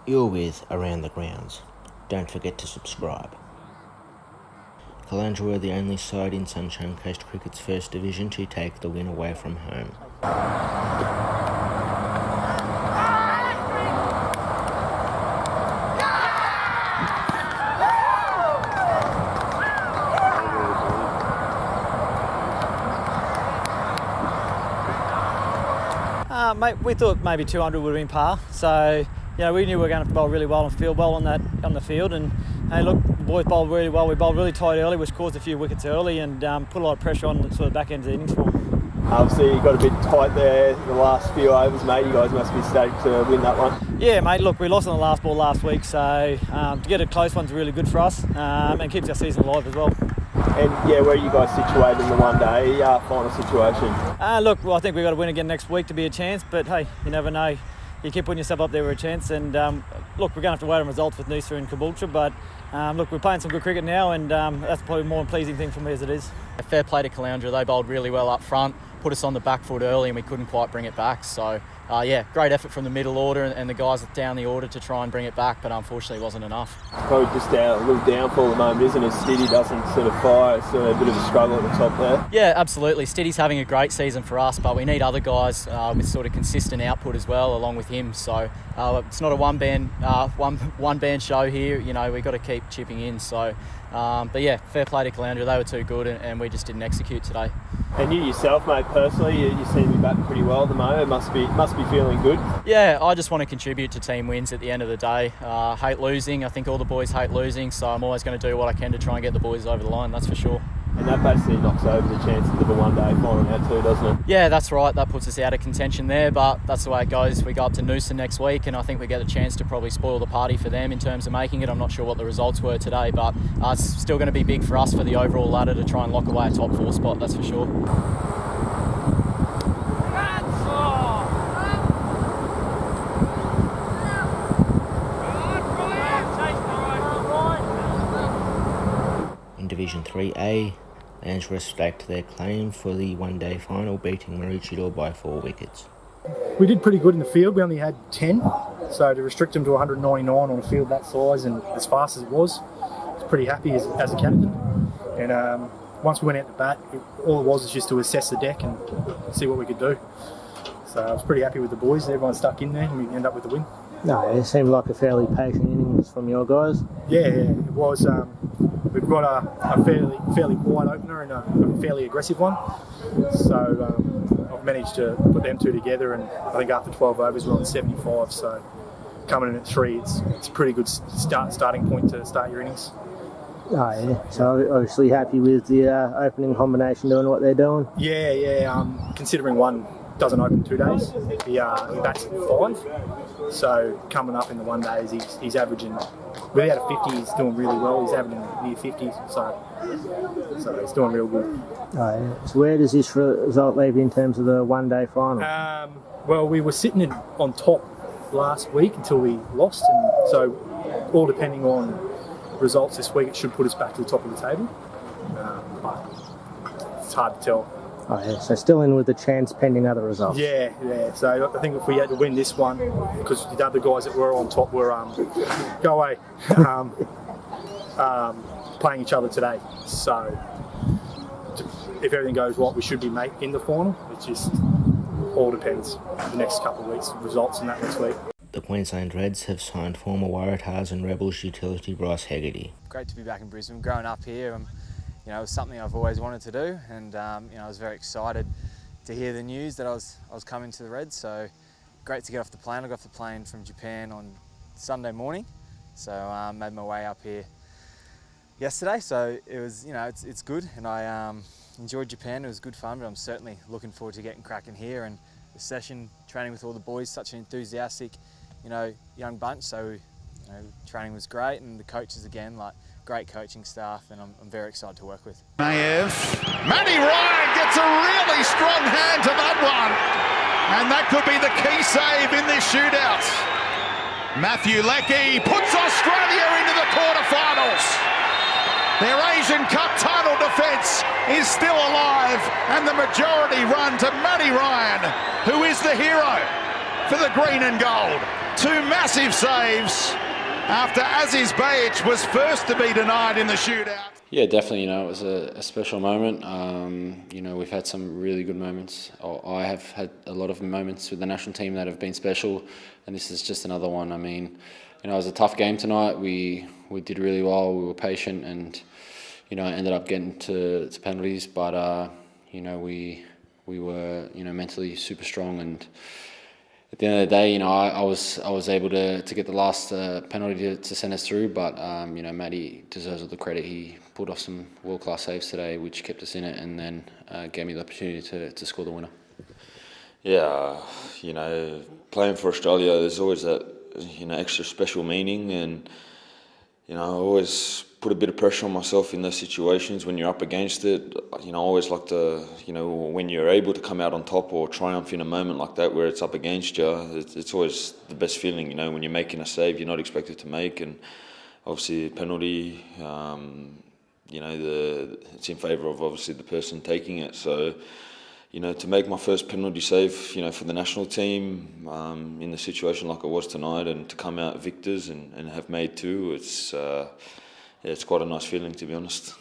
You're with Around the Grounds. Don't forget to subscribe. Caloundra were the only side in Sunshine Coast Cricket's First Division to take the win away from home. Mate, we thought maybe 200 would have been par, so we knew we were going to bowl really well and field well on the field. And hey, look, the boys bowled really well. We bowled really tight early, which caused a few wickets early and put a lot of pressure on the sort of back end of the innings for them. Obviously, you got a bit tight there the last few overs, mate. You guys must be stoked to win that one. Yeah, mate. Look, we lost on the last ball last week, so to get a close one's really good for us and keeps our season alive as well. And where are you guys situated in the one-day final situation? Look, well, I think we've got to win again next week to be a chance, but hey, you never know. You keep putting yourself up there with a chance, and look, we're going to have to wait on results with Noosa and Caboolture, but look, we're playing some good cricket now, and that's probably more pleasing thing for me as it is. Fair play to Caloundra. They bowled really well up front, put us on the back foot early, and we couldn't quite bring it back. So, great effort from the middle order and the guys down the order to try and bring it back, but unfortunately it wasn't enough. Probably just a little downfall at the moment, isn't it? Stiddy doesn't sort of fire. It's a bit of a struggle at the top there. Yeah, absolutely. Stiddy's having a great season for us, but we need other guys with sort of consistent output as well, along with him. So it's not a one band show here. We've got to keep chipping in. So, fair play to Caloundra. They were too good, and we just didn't execute today. And you yourself, mate, personally, you seem to be batting pretty well at the moment. Must be feeling good. Yeah, I just want to contribute to team wins at the end of the day. Hate losing. I think all the boys hate losing, so I'm always going to do what I can to try and get the boys over the line, that's for sure. And that basically knocks over the chances of a one-day final now too, doesn't it? Yeah, that's right. That puts us out of contention there, but that's the way it goes. We go up to Noosa next week, and I think we get a chance to probably spoil the party for them in terms of making it. I'm not sure what the results were today, but it's still going to be big for us for the overall ladder to try and lock away a top 4 spot, that's for sure. Division 3A, Caloundra staked their claim for the one-day final, beating Maroochydore by 4 wickets. We did pretty good in the field. We only had 10, so to restrict them to 199 on a field that size and as fast as it was, I was pretty happy as a captain. And once we went out to bat, all it was just to assess the deck and see what we could do. So I was pretty happy with the boys. Everyone stuck in there and we ended up with the win. No, it seemed like a fairly patient innings from your guys. Yeah, it was. We've got a fairly wide opener and a fairly aggressive one. So I've managed to put them two together, and I think after 12 overs we're on 75. So coming in at 3, it's a pretty good starting point to start your innings. Oh, yeah. So obviously happy with the opening combination doing what they're doing. Yeah. Considering one doesn't open 2 days, he bats at 5. So coming up in the 1 days, he's averaging, without a 50, he's doing really well. He's averaging near 50, so he's doing real good. Oh, yeah. So where does this result leave you in terms of the one-day final? Well, we were sitting on top last week until we lost, and so all depending on results this week, it should put us back to the top of the table. But it's hard to tell. Oh, yeah. So still in with the chance pending other results. Yeah. So I think if we had to win this one, because the other guys that were on top were playing each other today. So if everything goes right, we should be in the final. It just all depends the next couple of weeks, results and that next week. The Queensland Reds have signed former Waratahs and Rebels utility Bryce Hegarty. Great to be back in Brisbane. Growing up here, it was something I've always wanted to do, and I was very excited to hear the news that I was coming to the Reds. So great to get off the plane. I got off the plane from Japan on Sunday morning, so made my way up here yesterday. So it was, it's good, and I enjoyed Japan. It was good fun, but I'm certainly looking forward to getting cracking here and the session, training with all the boys. Such an enthusiastic, young bunch. So training was great, and the coaches again, great coaching staff, and I'm very excited to work with. Matty Ryan gets a really strong hand to that one, and that could be the key save in this shootout. Matthew Leckie puts Australia into the quarterfinals. Their Asian Cup title defence is still alive, and the majority run to Matty Ryan, who is the hero for the green and gold. two massive saves after Aziz Bayic was first to be denied in the shootout. Yeah, definitely. It was a special moment. We've had some really good moments. I have had a lot of moments with the national team that have been special, and this is just another one. I mean, it was a tough game tonight. We did really well. We were patient, and ended up getting to penalties. But we were mentally super strong, and at the end of the day, I was able to get the last penalty to send us through. But Matty deserves all the credit. He pulled off some world-class saves today, which kept us in it, and then gave me the opportunity to score the winner. Yeah, playing for Australia, there's always that extra special meaning, and I always put a bit of pressure on myself in those situations when you're up against it. I always like to, when you're able to come out on top or triumph in a moment like that where it's up against you, it's always the best feeling, when you're making a save you're not expected to make, and obviously penalty, it's in favour of obviously the person taking it. So, to make my first penalty save, for the national team, in the situation like it was tonight, and to come out victors and have made two, it's quite a nice feeling, to be honest.